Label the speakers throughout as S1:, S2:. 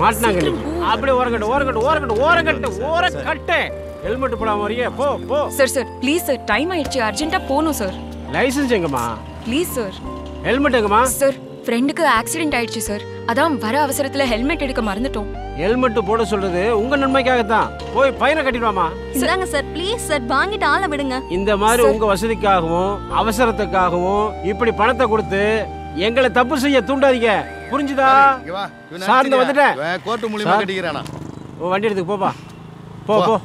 S1: மாட்டினாங்க நீ. அப்படியே ஓரக்கட்டு ஹெல்மெட் போடாம வரியே. போ போ.
S2: சார் ப்ளீஸ் சார், டைம் ஆயிடுச்சு, அர்ஜென்ட்டா போணும் சார்.
S1: லைசென்ஸ் எங்கம்மா?
S2: Please sir.
S1: ஹெல்மெட் எங்கம்மா?
S2: சார் ஃப்ரெண்டுக்கு ஆக்சிடென்ட் ஆயிடுச்சு சார், அதான் வர அவசரத்துல ஹெல்மெட் எடுக்க மறந்துட்டோம்.
S1: ஹெல்மெட் போட சொல்றது உங்க நன்மைக்காகத்தான். போய் பையனை கட்டிடுவாமா.
S3: இந்தாங்க சார், ப்ளீஸ் சார், வாங்கிட்டு ஆள விடுங்க.
S1: இந்த மாதிரி உங்க வசதிக்காகவும் அவசரத்துக்காகவும் இப்படி பணத்தை கொடுத்து எங்களை தப்பு செய்ய தூண்டாதீங்க, புரிஞ்சுதா? சார்ந்து வந்துட்டேன்.
S4: கோர்ட்டு மூலியமா கட்டிக்கிறானா?
S1: வண்டி எடுத்துக்கு போப்பா. போ போ.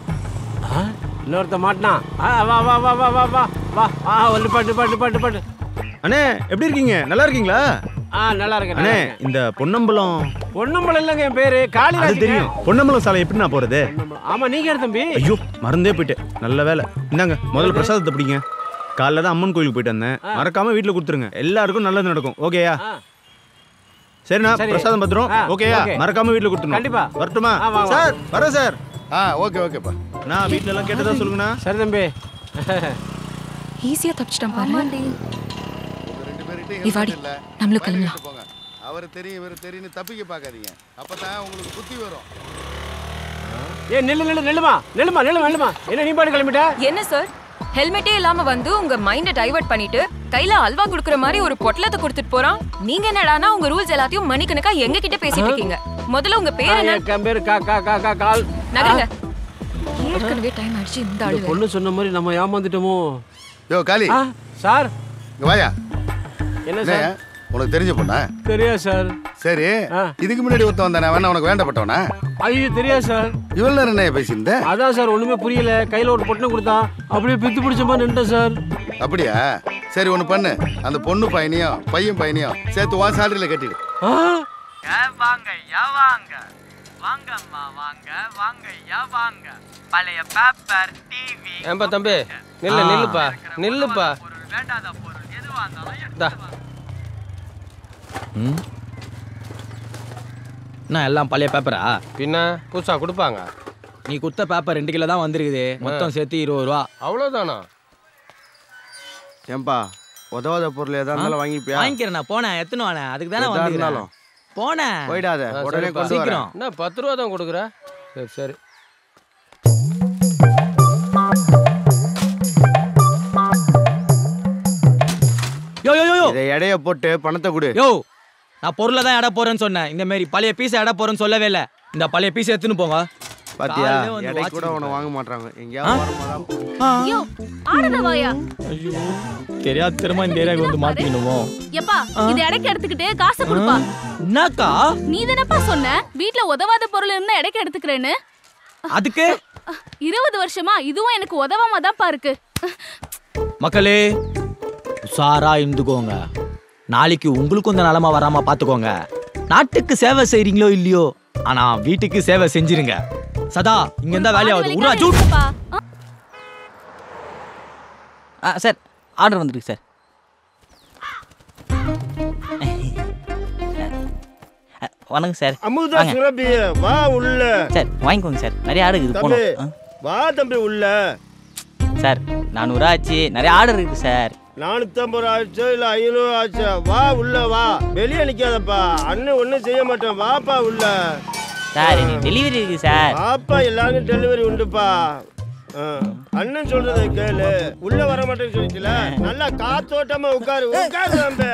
S1: இன்னொருத்த மாட்டினா. வா வா வா வா வா வா வா. பாட்டு.
S5: அண்ணே எப்படி இருக்கீங்க? நல்லா இருக்கீங்களா?
S1: நல்லா இருக்கேன்
S5: அண்ணே. இந்த பொன்னம்பலம்
S1: இல்லங்க, என் பேரு காளிராஜ்.
S5: தெரியும். பொன்னம்பலம் சாலை எப்படி நான் போறது?
S1: ஆமா, நீங்க யார் தம்பி?
S5: ஐயோ மறந்தே போயிட்டேன். நல்ல வேலை. இந்தாங்க முதல்ல பிரசாதத்தை பிடிங்க. காலைல தான் அம்மன் கோயிலுக்கு போயிட்டு வந்தேன். மறக்காம வீட்டுல கொடுத்துருங்க, எல்லாருக்கும் நல்லது நடக்கும். ஓகேயா? சரிண்ணா, பிரசாதம் பத்திரம். ஓகேயா? மறக்காம வீட்டுல கொடுத்துருங்க. கண்டிப்பா. வரட்டுமா சார்? வரேன் சார்.
S4: ஓகேப்பா.
S5: நான் வீட்டுல எல்லாம் கேட்டதா சொல்லுங்கண்ணா.
S1: சரி தம்பி.
S2: ஈஸியா தப்பிச்சிட்டான் பாரு. இவாடி நம்மளுக்கு கிளம்பலாம்.
S4: அவர் தெரியும் இவர் தெரியும்னு தப்பிக்க பார்க்காதீங்க, அப்பதான் உங்களுக்கு புத்தி வரும்.
S1: நில்லுமா. என்ன நீ பாட்டு கிளம்பிட்ட?
S2: என்ன சார், ஹெல்மெட்டே இல்லாம வந்து உங்க மைண்ட டைவர்ட் பண்ணிட்டு கையில அல்வா குடுக்குற மாதிரி ஒரு பொட்டலத்தை கொடுத்துட்டு போறான். நீங்க என்னடானா உங்க ரூல்ஸ் எல்லாத்தையும் மணிக்கணக்கா எங்க கிட்ட பேசிட்டு இருக்கீங்க. முதல்ல உங்க பேர் என்ன?
S1: கம்பேர் கால்
S2: நகருங்க. ஏற்கனவே டைம் ஆயிடுச்சு. இந்த ஆளு
S1: பொண்ணு சொன்ன மாதிரி நம்ம ஏமாந்துட்டோமோ?
S4: யோ காளி
S1: சார்,
S4: இங்க வாயா.
S1: என்ன சார்?
S4: உனக்கு தெரிஞ்ச பொண்ணா?
S1: தெரியாது சார்.
S4: சரி, இதுக்கு முன்னாடி ஒருத்தன் வந்தானே, அவன் உனக்கு வேண்டப்பட்டவனா?
S1: ஐயோ தெரியாது சார்.
S4: இவ்வளவு நேரம் என்ன பேசியிருந்த?
S1: அதான் சார் ஒண்ணுமே புரியல. கையில ஒரு பொட்டனை கொடுத்தா அப்படியே பித்து பிடிச்ச மாதிரி நின்றுட்டேன் சார்.
S4: அப்படியா? சரி ஒண்ணு பண்ணு, அந்த பொண்ணு பையனையும் பையன் பையனையும் சேர்த்து உன் சாலரியில கட்டிடு.
S6: பழைய பேப்பர், டிவி. ஏம்பா தம்பி, நில்லுப்பா. வேண்டாத பொருள் எதுவா இருந்தாலும்
S7: என்ன எல்லாம் பழைய பேப்பரா?
S6: பின்ன புதுசா கொடுப்பாங்க.
S7: நீ குத்த பேப்பர் 2 கிலோ தான் வந்திருக்குது. மொத்தம் சேர்த்து 20 ரூபா.
S6: அவ்வளவுதானா?
S8: ஏன்பா உதவாத பொருள் ஏதா இருந்தாலும் வாங்கிப்பியா?
S7: வாங்கிக்கிறேன். போனேன் எத்தனை வானே, அதுக்கு தானே வந்திருந்தாலும் போனேன்.
S8: போயிடாத, உடனே கொண்டு வரேன்.
S6: என்ன 10 ரூபா தான் கொடுக்குற? சரி.
S7: யோ
S8: இதை எடைய போட்டு பணத்தை கொடு.
S7: யோ, நான் பொருளை தான் எடை போறேன்னு சொன்னேன். இந்த மாதிரி பழைய பீஸ் எடை போறேன்னு சொல்லவே இல்லை. இந்த பழைய பீஸ் எடுத்துன்னு போங்க.
S8: பாத்தியா, எடை கூட உன வாங்க மாட்டாங்க.
S7: தெரியாது, திரும்ப இந்த ஏரியாவுக்கு வந்து மாட்டிக்கணுமோ?
S3: எப்பா இது எடைக்கு எடுத்துக்கிட்டு காசு கொடுப்பா.
S7: என்னக்கா
S3: நீ தானப்பா சொன்ன வீட்ல உதவாத பொருள் இருந்தா எடைக்கு எடுத்துக்கிறேன்னு?
S7: அதுக்கு
S3: 20 வருஷமா இதுவும் எனக்கு உதவாம தான்ப்பா இருக்கு.
S7: மக்களே உஷாரா இருந்துக்கோங்க. நாளைக்கு உங்களுக்கும் இந்த நிலைமை வராம பாத்துக்கோங்க. நாட்டுக்கு சேவை செய்றீங்களோ இல்லையோ, ஆனா வீட்டுக்கு சேவை செஞ்சிருங்க. சதா இங்க இருந்தா வேலையாவது.
S9: சார் ஆர்டர் வந்துருக்கு சார். வணக்கம் சார்.
S8: அமுதா சுரபி வா உள்ள.
S9: சார் வாங்கிக்கோங்க சார், நிறைய ஆர்டர் இருக்குது. போனோம்.
S8: வா தம்பி உள்ள.
S9: சார் 400 ஆச்சு, நிறைய ஆர்டர் இருக்குது சார்.
S8: 450 ஆச்சு இல்ல 500 ஆச்சு. வா உள்ள வா, வெளியே நிக்காதப்பா. அண்ணன் ஒன்றும் செய்ய மாட்டேன், வாப்பா உள்ள.
S9: சார் டெலிவரி இருக்கு சார்.
S8: வாப்பா, எல்லாருக்கும் டெலிவரி உண்டுப்பா. அண்ணன் சொல்றதை கேளு. உள்ள வர மாட்டேன்னு சொல்லிச்சுல, நல்லா காத்தோட்டமா உட்காரு. தம்பி.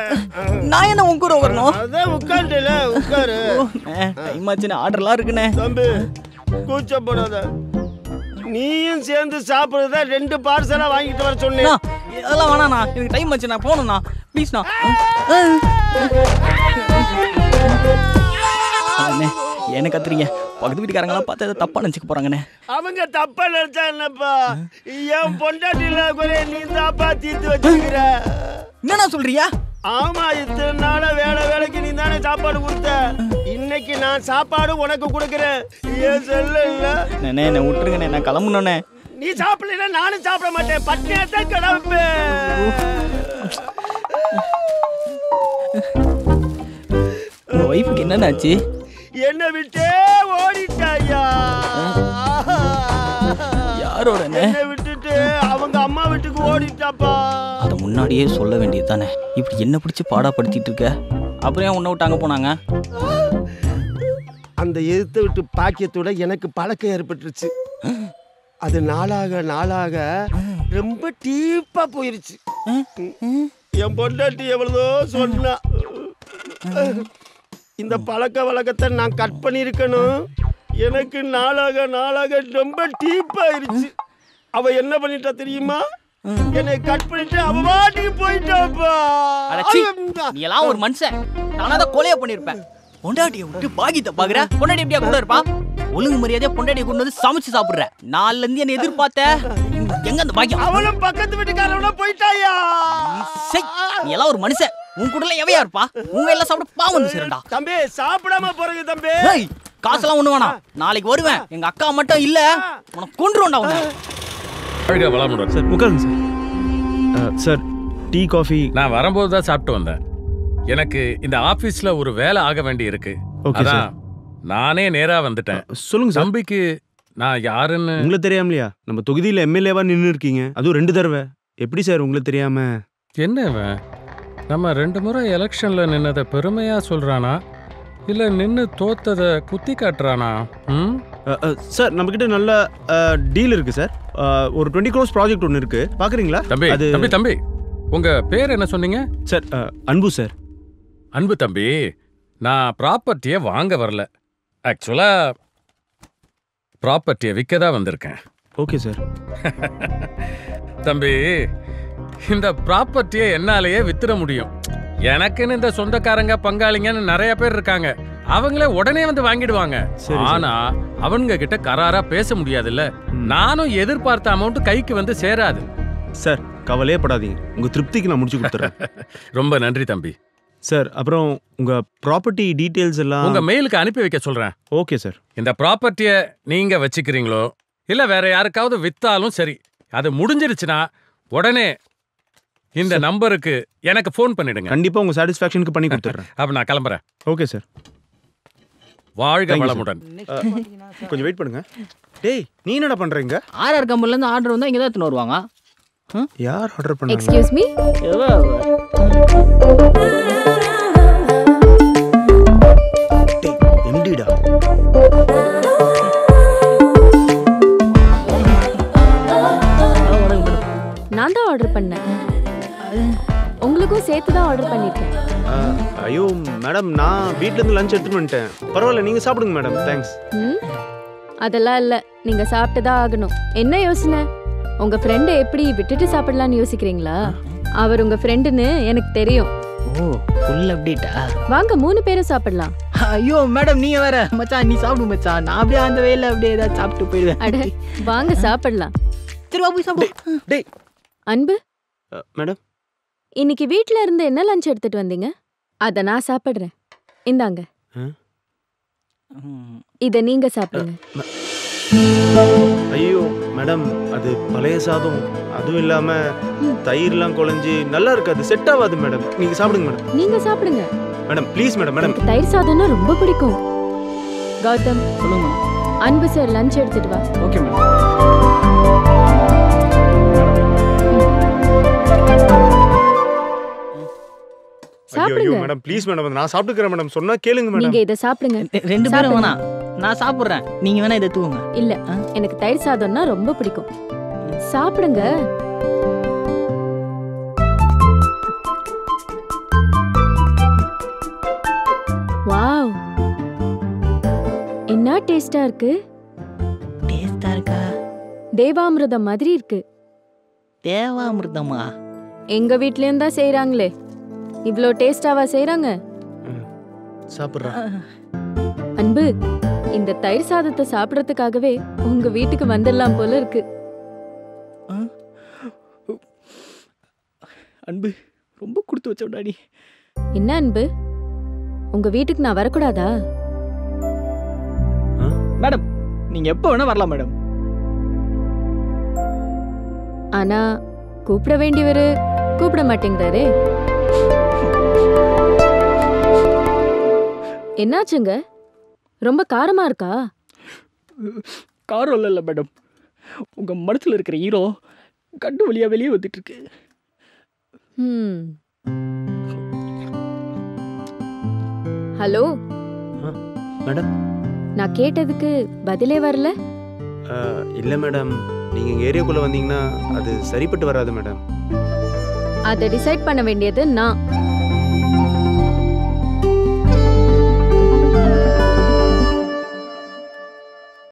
S9: நான் என்ன உன் கூட வரணும்?
S8: அதான் உட்காந்துல உட்காரு.
S9: டைம் ஆச்சுன்னு ஆர்டர்லாம் இருக்குண்ணே.
S8: தம்பி கூச்சப்படாத, நீயும் சேர்ந்து சாப்பிடுறத 2 பார்சலா வாங்கிட்டு வர சொன்னேன்.
S9: அதெல்லாம் வேணாண்ணா, எனக்கு டைம் ஆச்சு, நான் போகணும்ண்ணா. ப்ளீஸ்ண்ணா. என்ன கத்துறீங்க? பக்கத்து வீட்டுக்காரங்களாம் பார்த்து அதை தப்பா நினைச்சுக்க போறாங்கண்ணே.
S8: அவங்க தப்பா நினைச்சா என்னப்பா? என் பொண்டாட்டில குறைய நீ தாப்பா தீர்த்து வச்சுக்கிற.
S9: என்னண்ணா சொல்றியா?
S8: ஆமா, இத்தனை நாள வேலைக்கு நீ தானே சாப்பாடு கொடுத்த. இன்னைக்கு நான் சாப்பாடு உனக்கு கொடுக்குறேன். ஏன் சொல்ல இல்ல?
S9: என்ன விட்டுருங்கண்ணே, நான் கிளம்பணுண்ணே.
S8: நீ சாப்பிடல நானும் சாப்பிட மாட்டேன், பட்டினியாத்தான் கிளம்பேன்.
S9: உங்க ஒய்ஃபுக்கு என்னன்னாச்சு?
S8: என்ன விட்டே ஓடிட்டாயா?
S9: யாரோட?
S8: என்ன விட்டுட்டு அவங்க அம்மா வீட்டுக்கு ஓடிட்டாப்பா.
S9: அதை முன்னாடியே சொல்ல வேண்டியது தானே. இப்படி என்ன பிடிச்சி பாடாப்படுத்திட்டு இருக்க? அப்புறம் ஏன் உன்னை விட்டு அங்கே போனாங்க?
S8: அந்த எதிர்த்த விட்டு பாக்கியத்தோட எனக்கு பழக்கம் ஏற்பட்டுருச்சு. அது நாளாக நாளாக ரொம்ப டீப்பா போயிருச்சு. என் பொண்டாட்டி எவ்வளதோ சொன்னா, இந்த பழக்க வழக்கத்தை நான் கட் பண்ணியிருக்கணும். எனக்கு நாளாக நாளாக ரொம்ப டீப்பாயிருச்சு. அவ என்ன பண்ணிட்டா தெரியுமா? என்னை கட் பண்ணிட்டு அவ வாட்டிக்கு போயிட்டாப்பா.
S9: நீ எல்லாம் ஒரு மனுஷன். நானா தான் கொலையா பண்ணிருப்பேன். பொண்டாட்டியை விட்டு பாக்கியத்தை பாக்குற. பொண்டாட்டி எப்படியா கூட இருப்பா? ஒழுங்கு மரியாதையா பொண்டாட்டியை கொண்டு வந்து சமைச்சு சாப்பிடுற. நாள்ல இருந்து என்ன எதிர்பார்த்த? எங்க அந்த பாக்கியம்?
S8: அவளும் பக்கத்து வீட்டுக்காரவனா போயிட்டாயா?
S9: நீ எல்லாம் ஒரு மனுஷன். உன் கூட எவையா இருப்பா? உங்க எல்லாம் சாப்பிட பாவம் செய்யறா.
S8: தம்பி சாப்பிடாம போறீங்க தம்பி.
S9: காசெல்லாம் ஒண்ணு வேணாம். நாளைக்கு வருவேன். எங்க அக்கா மட்டும் இல்ல உனக்கு கொன்றுவேன்டா உன்னை.
S5: சார் உட்காருங்க சார். சார் டீ காஃபி
S10: நான் வரும்போது தான் சாப்பிட்டு வந்தேன். எனக்கு இந்த ஆபீஸ்ல ஒரு வேலை ஆக வேண்டி இருக்கு. அதான் நானே நேரா வந்துட்டேன்.
S5: சொல்லுங்க சார்.
S10: தம்பிக்கு நான் யாருன்னு
S5: உங்களுக்கு தெரியாமலையா? நம்ம தொகுதியில எம்எல்ஏவா நின்று இருக்கீங்க, அதுவும் 2 தடவை. எப்படி சார் உங்களுக்கு தெரியாம?
S10: என்ன நம்ம 2 முறை எலெக்ஷன்ல நின்னதை பெருமையா சொல்றானா இல்ல நின்னு தோத்ததை குத்தி காட்டுறானா?
S5: சார் நம்ம கிட்ட நல்ல டீல் இருக்கு சார். ஒரு 20 crores ப்ராஜெக்ட் ஒன்று இருக்கு, பாக்குறீங்களா?
S10: தம்பி தம்பி தம்பி உங்க பேர் என்ன சொன்னீங்க?
S5: சார் அன்பு சார்.
S10: அன்பு தம்பி, நான் ப்ராப்பர்ட்டியை வாங்க வரல. ஆக்சுவலா ப்ராப்பர்ட்டியை விற்க தான் வந்திருக்கேன்.
S5: Okay sir.
S10: தம்பி, இந்த ப்ராப்பர்ட்டியை என்னாலேயே வித்துட முடியும். எனக்குன்னு இந்த சொந்தக்காரங்க பங்காளிங்கன்னு நிறைய பேர் இருக்காங்க. அவங்களே உடனே வந்து வாங்கிடுவாங்க. ஆனா அவங்க கிட்ட கராரா பேச முடியாதுல்ல. நானும் எதிர்பார்த்த அமௌண்ட் கைக்கு வந்து சேராது.
S5: சார் கவலையே படாதீங்க, உங்க திருப்திக்கு நான் முடிச்சு கொடுத்துறேன்.
S10: ரொம்ப நன்றி தம்பி.
S5: சார் அப்புறம் உங்க ப்ராப்பர்ட்டி டீடைல்ஸ் எல்லாம்
S10: உங்க மெயிலுக்கு அனுப்பி வைக்க சொல்றேன்.
S5: Okay sir.
S10: இந்த ப்ராப்பர்ட்டியை நீங்க வச்சுக்கிறீங்களோ இல்ல வேற யாருக்காவது வித்தாலும் சரி, அது முடிஞ்சிருச்சுன்னா உடனே இந்த நம்பருக்கு எனக்கு ஃபோன் பண்ணிடுங்க.
S5: கண்டிப்பா உங்க சாட்டிஸ்ஃபேக்ஷனுக்கு பண்ணி கொடுத்துறேன்.
S10: அப்ப நான் கிளம்புறேன்.
S5: Okay sir.
S10: வாழ்க வளமுடன்.
S5: கொஞ்சம் வெயிட் பண்ணுங்க. டேய் நீ என்னடா பண்றீங்க?
S9: ஆர்ஆர் கம்பெனில இருந்து ஆர்டர் வந்தா இங்க தான் எடுத்துட்டு வருவாங்க.
S5: யார் ஆர்டர் பண்ணாங்க?
S3: Excuse me.
S5: எம்டிடா.
S3: நான் தான் ஆர்டர் பண்ணேன். உங்களுக்கும் சேர்த்து தான் ஆர்டர் பண்ணிருக்கேன்.
S5: ஐயோ மேடம், நான் வீட்ல இருந்து லஞ்ச் எடுத்துட்டு வந்துட்டேன். பரவாயில்ல, நீங்க சாப்பிடுங்க மேடம். தேங்க்ஸ்.
S3: அதெல்லாம் இல்ல, நீங்க சாப்பிட்டு தான் ஆகணும். என்ன யோசனை? உங்க ஃப்ரெண்டை எப்படி விட்டுட்டு சாப்பிடலாம்னு யோசிக்கிறீங்களா? அவர் உங்க ஃப்ரெண்டுன்னு எனக்கு தெரியும்.
S9: ஓ ஃபுல் அப்டேட்டா?
S3: வாங்க 3 பேரும் சாப்பிடலாம்.
S9: ஐயோ மேடம் நீங்க வேற. மச்சான் நீ சாப்பிடு மச்சான். நான் அப்படியே அந்த வேலையில அப்படியே ஏதாவது சாப்பிட்டு போயிடுவேன்.
S3: அட வாங்க சாப்பிடலாம்.
S9: சரி வா போய் சாப்பிடு.
S5: டேய்
S3: அன்பு
S5: மேடம்,
S3: இன்னைக்கு வீட்ல இருந்து என்ன லஞ்ச் எடுத்துட்டு வந்தீங்க? அத நான் சாப்பிடுறேன். இந்தாங்க. இத நீங்க சாப்பிடுங்க.
S5: ஐயோ மேடம், அது பழைய சாதம். அதுவும் இல்லாம தயிர்லாம் குழஞ்சி நல்லா இருக்காது, செட் ஆகாது மேடம். நீங்க சாப்பிடுங்க மேடம்.
S3: நீங்க சாப்பிடுங்க
S5: மேடம் ப்ளீஸ் மேடம். மேடம்
S3: தயிர் சாதம்னா ரொம்ப பிடிக்கும். கௌதம்
S9: சொல்லுங்க.
S3: அன்பு சார் லஞ்ச் எடுத்துட்டு வா.
S9: Okay madam.
S5: ஐயோ மேடம் ப்ளீஸ் மேடம், நான் சாப்பிட்டுக்கிறேன் மேடம். சொன்னா கேளுங்க மேடம்.
S3: நீங்க இத சாப்பிடுங்க.
S9: 2 பேரும் வேணா, நான் சாப்பிடுறேன். நீங்க வேணா இத தூவுங்க.
S3: இல்ல, எனக்கு தயிர் சாதம்னா ரொம்ப பிடிக்கும். சாப்பிடுங்க. வாவ், என்ன டேஸ்டா இருக்கு.
S9: டேஸ்டா இருக்கா?
S3: தேவாமிர்தம் மாதிரி இருக்கு.
S9: தேவாமிர்தமா?
S3: எங்க வீட்லயும் தான் செய்றாங்களே. இவ்ளோ டேஸ்டாவா செய்றாங்க?
S5: சாப்பிடுறா.
S3: அன்பு, இந்த தயிர் சாதத்தை சாப்பிடறதுக்காகவே உங்க வீட்டுக்கு வந்துடலாம் போல இருக்கு.
S9: அன்பு ரொம்ப கொடுத்து வச்சோடாடி.
S3: என்ன அன்பு, உங்க வீட்டுக்கு நான் வரக்கூடாதா?
S9: மேடம் நீங்க எப்ப வேணா வரலாம் மேடம்.
S3: ஆனா கூப்பிட வேண்டியவரு கூப்பிட மாட்டேங்கிறாரே. என்னாச்சுங்க, ரொம்ப காரமா இருக்கா?
S9: காரம் இல்ல மேடம், உங்க மனசுல இருக்கிற ஹீரோ கண்டு வழியா வெளியே வந்துட்டு இருக்கு.
S3: Hello
S5: madam.
S3: நான் கேட்டதுக்கு பதிலே வரல.
S5: இல்லை மேடம், நீங்கள் எங்கள் ஏரியாக்குள்ளே வந்தீங்கன்னா அது சரிப்பட்டு வராது மேடம்.
S3: அதை டிசைட் பண்ண வேண்டியது நான்.